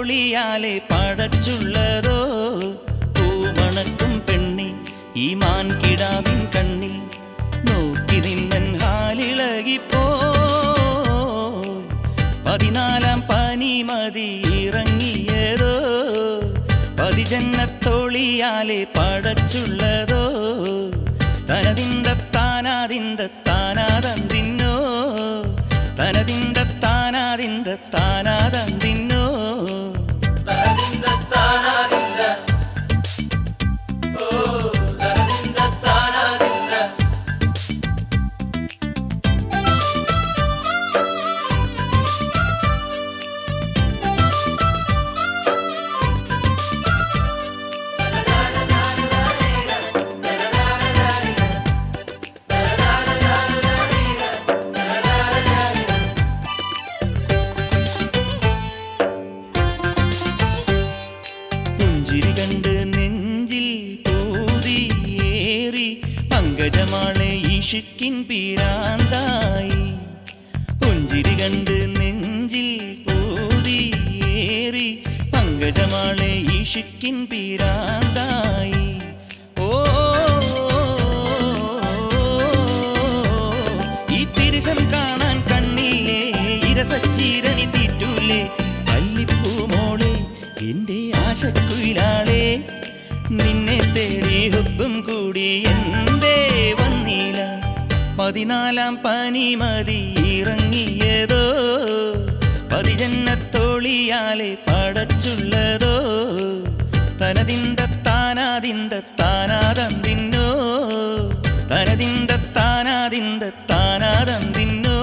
തോളിയാലെ പടച്ചുള്ളതോ പൂമണക്കും പെണ്ണി ഈ മാൻകിടാവിൻ കണ്ണിൽ നോക്കി നിന്നൻ ഹാലിളകിപ്പോ 14 പനിമതി ഇറങ്ങിയതോ പതിജന്നത്തോളിയാലെ പടച്ചുള്ളതോ തനതിന്ത താനാതിന്ത താനാതന്തിന്നോ തനതിന്ത താനാതിന്ത താനാതന്തിന്നോ പുഞ്ചിരി കണ്ട് നെഞ്ചിൽ പൂതിയേറി പങ്കജമാളെ ഇഷ്കിൻ പീരാന്തായി പുഞ്ചിരി കണ്ട് നെഞ്ചിൽ പൂതിയേറി പങ്കജമാളെ ഇഷ്കിൻ പീരാന്തായി ഓ ഈ പിരിശം കാണാൻ കണ്ണില്ലേ ഇരസച്ചീരണി തീറ്റൂലേ അല്ലിപ്പൂമോളെ എന്റെ ആശക്കുയിലാളെ നിന്നെ തേടി ഹുബും കൂടി എന്തേ വന്നില്ല 14 പനിമതി ഇറങ്ങിയതോ പതിജന്നത്തോളിയാലെ പടച്ചുള്ളതോ തനതിന്ത താനാതിന്ത താനാതന്തിന്നോ തനതിന്ത താനാതിന്ത താനാതന്തിന്നോ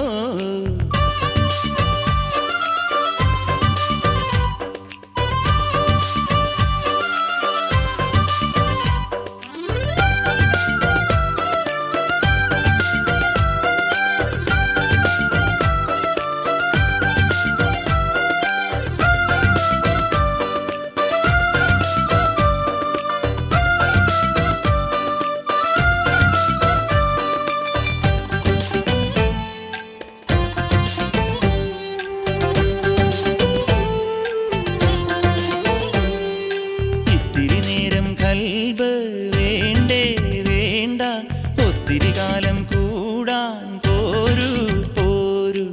കൽബ് വേണ്ടേ വേണ്ട ഒത്തിരി കാലം കൂടാൻ പോരൂ പോരൂ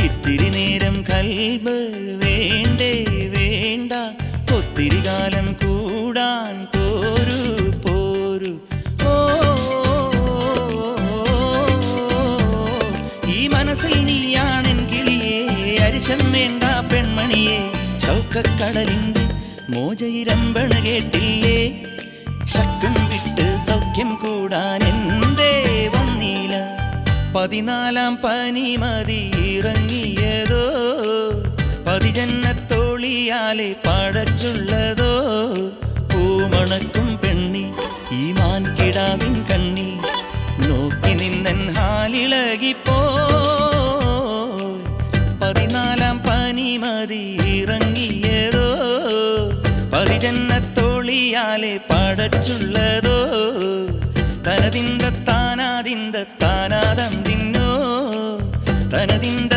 ഇത്തിരി നേരം കൽബ് വേണ്ടേ വേണ്ട ഒത്തിരി കാലം കൂടാൻ പോരൂ പോരൂ ഓ ഈ മനസ്സിൽ നീയാണെൻ കിളിയേ അരിശം വേണ്ട പെൺമണിയെ ശൗക്കക്കടലിന്റെ മോജയിരമ്പണ കേട്ടില്ലേ ശക്കം വിട്ട് സൗഖ്യം കൂടാൻ എന്തേ വന്നില്ല 14 പനിമതി ഇറങ്ങിയതോ പതിജന്നത്തോളിയാലെ പടച്ചുള്ളതോ പൂമണക്കും പെണ്ണി ഈ മാൻകിടാവിൻ കണ്ണിൽ നോക്കി നിന്നൻ ഹാലിളകിപ്പോ 14 പനിമതി ഇറങ്ങിയതോ പതിജന്നത്തോളിയാലെ പടച്ചുള്ളതോ തനതിന്ത താനാതിന്ത താനാതന്തിന്നോ തനതിന്ത